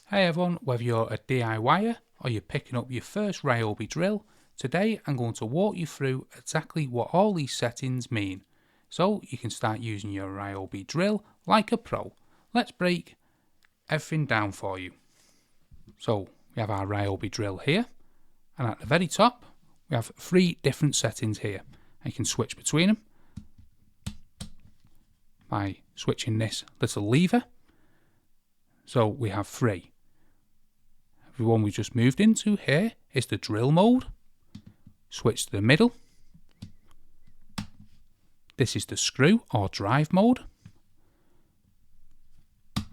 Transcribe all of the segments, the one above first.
Hey everyone, whether you're a DIYer or you're picking up your first Ryobi drill, today I'm going to walk you through exactly what all these settings mean, so you can start using your Ryobi drill like a pro. Let's break everything down for you. So we have our Ryobi drill here, and at the very top we have 3 different settings here. And you can switch between them by switching this little lever. So we have 3. The one we just moved into here is the drill mode. Switch to the middle. This is the screw or drive mode.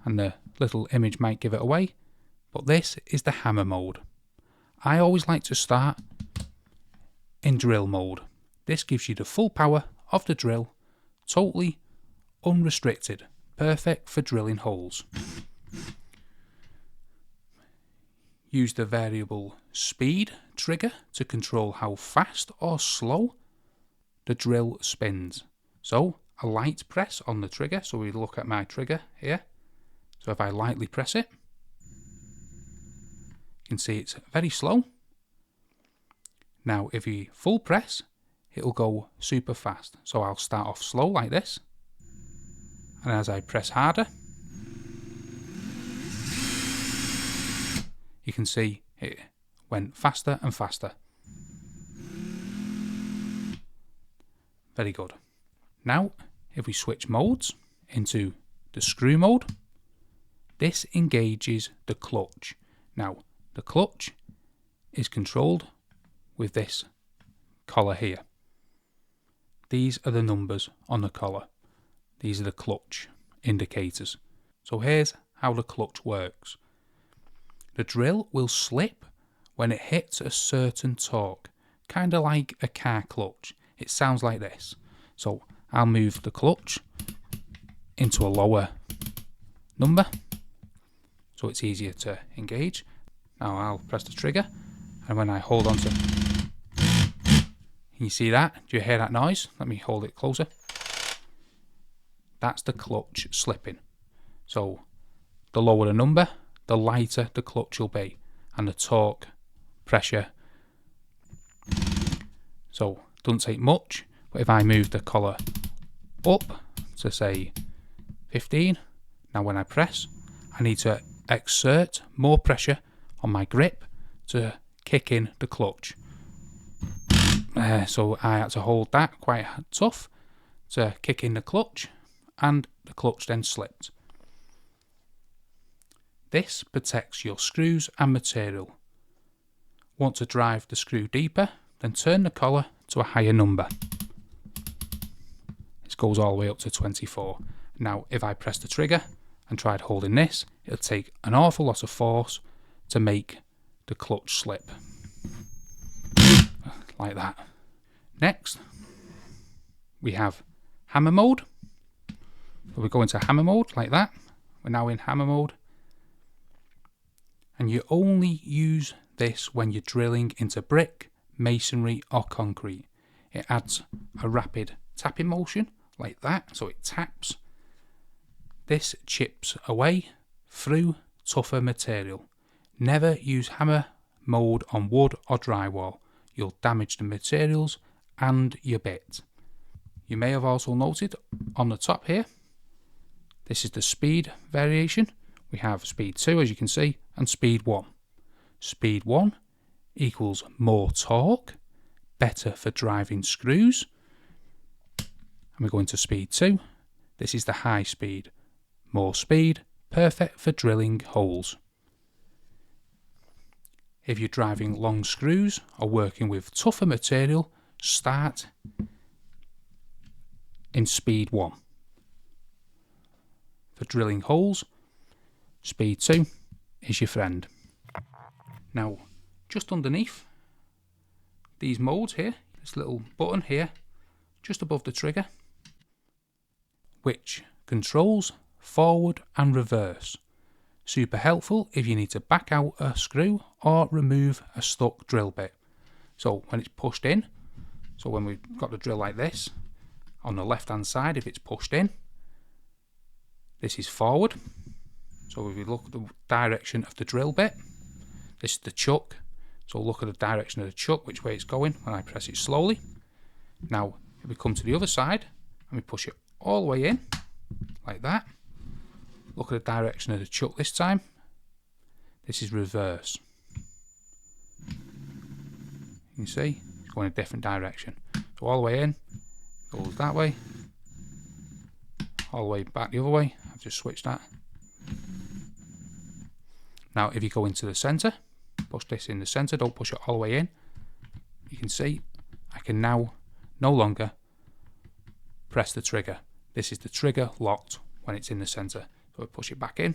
And the little image might give it away, but this is the hammer mode. I always like to start in drill mode. This gives you the full power of the drill, totally unrestricted, perfect for drilling holes. Use the variable speed trigger to control how fast or slow the drill spins. So a light press on the trigger, so we look at my trigger here. So if I lightly press it, you can see it's very slow. Now if you full press, it'll go super fast. So I'll start off slow like this, and as I press harder, you can see it went faster and faster. Very good. Now, if we switch modes into the screw mode, this engages the clutch. Now, the clutch is controlled with this collar here. These are the numbers on the collar. These are the clutch indicators. So here's how the clutch works. The drill will slip when it hits a certain torque, kind of like a car clutch. It sounds like this. So I'll move the clutch into a lower number so it's easier to engage. Now I'll press the trigger, and when I hold on to, can you see that? Do you hear that noise? Let me hold it closer. That's the clutch slipping. So the lower the number, the lighter the clutch will be, and the torque pressure. So it doesn't take much, but if I move the collar up to say 15, now when I press, I need to exert more pressure on my grip to kick in the clutch. So I had to hold that quite tough to kick in the clutch, and the clutch then slipped. This protects your screws and material. Want to drive the screw deeper? Then turn the collar to a higher number. This goes all the way up to 24. Now if I press the trigger and tried holding this, it'll take an awful lot of force to make the clutch slip. Like that. Next, we have hammer mode. So we go into hammer mode like that. We're now in hammer mode. And you only use this when you're drilling into brick, masonry or concrete. It adds a rapid tapping motion like that, so it taps. This chips away through tougher material. Never use hammer mode on wood or drywall. You'll damage the materials and your bit. You may have also noted on the top here, this is the speed variation. We have speed 2, as you can see, and speed 1. Speed 1 equals more torque, better for driving screws. And we go into speed 2. This is the high speed. More speed, perfect for drilling holes. If you're driving long screws or working with tougher material, start in speed 1. For drilling holes, speed 2 is your friend. Now, just underneath these modes here, this little button here, just above the trigger, which controls forward and reverse. Super helpful if you need to back out a screw or remove a stuck drill bit. So when it's pushed in, so when we've got the drill like this, on the left hand side, if it's pushed in, this is forward. So if you look at the direction of the drill bit, this is the chuck. So look at the direction of the chuck, which way it's going when I press it slowly. Now, if we come to the other side and we push it all the way in, like that, look at the direction of the chuck this time. This is reverse. You can see it's going a different direction. So all the way in, goes that way. All the way back the other way. I've just switched that. Now if you go into the centre, push this in the centre, don't push it all the way in. You can see I can now no longer press the trigger. This is the trigger locked when it's in the centre. So I push it back in.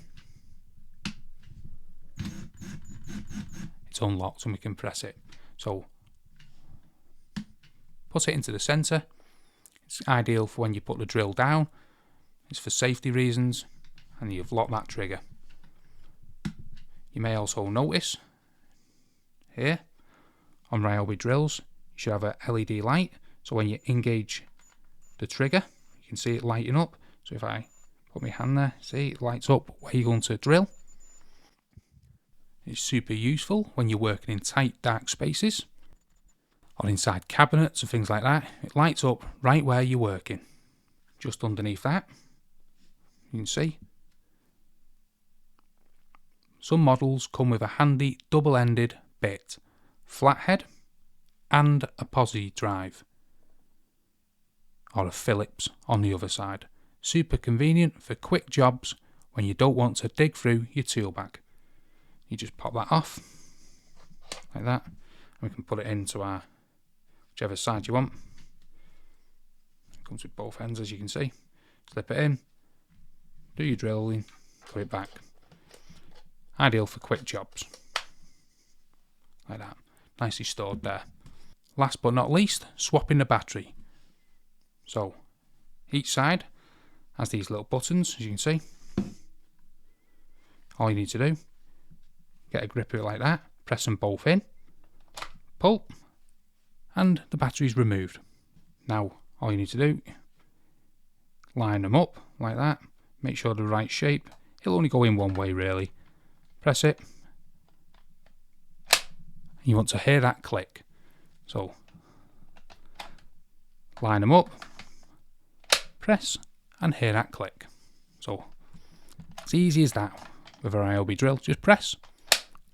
It's unlocked and we can press it. So put it into the centre. It's ideal for when you put the drill down. It's for safety reasons, and you've locked that trigger. You may also notice here on Ryobi drills, you should have a LED light. So when you engage the trigger, you can see it lighting up. So if I put my hand there, see it lights up where you're going to drill. It's super useful when you're working in tight, dark spaces or inside cabinets and things like that. It lights up right where you're working. Just underneath that, you can see. Some models come with a handy double-ended bit, flathead, and a posi drive, or a Phillips on the other side. Super convenient for quick jobs when you don't want to dig through your tool bag. You just pop that off, like that, and we can put it into our whichever side you want. It comes with both ends, as you can see. Slip it in, do your drilling, put it back. Ideal for quick jobs, like that, nicely stored there. Last but not least, swapping the battery. So each side has these little buttons, as you can see. All you need to do, get a grip of it like that, press them both in, pull, and the battery's removed. Now all you need to do, line them up like that, make sure they're the right shape. It'll only go in one way really. Press it. You want to hear that click. So line them up, press, and hear that click. So it's easy as that with a Ryobi drill. Just press,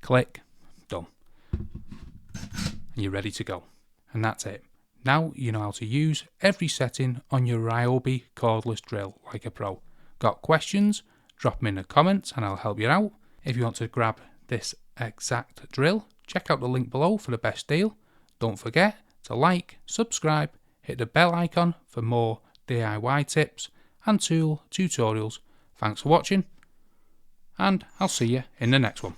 click, done. And you're ready to go. And that's it. Now you know how to use every setting on your Ryobi cordless drill like a pro. Got questions? Drop them in the comments and I'll help you out. If you want to grab this exact drill, check out the link below for the best deal. Don't forget to like, subscribe, hit the bell icon for more DIY tips and tool tutorials. Thanks for watching, and I'll see you in the next one.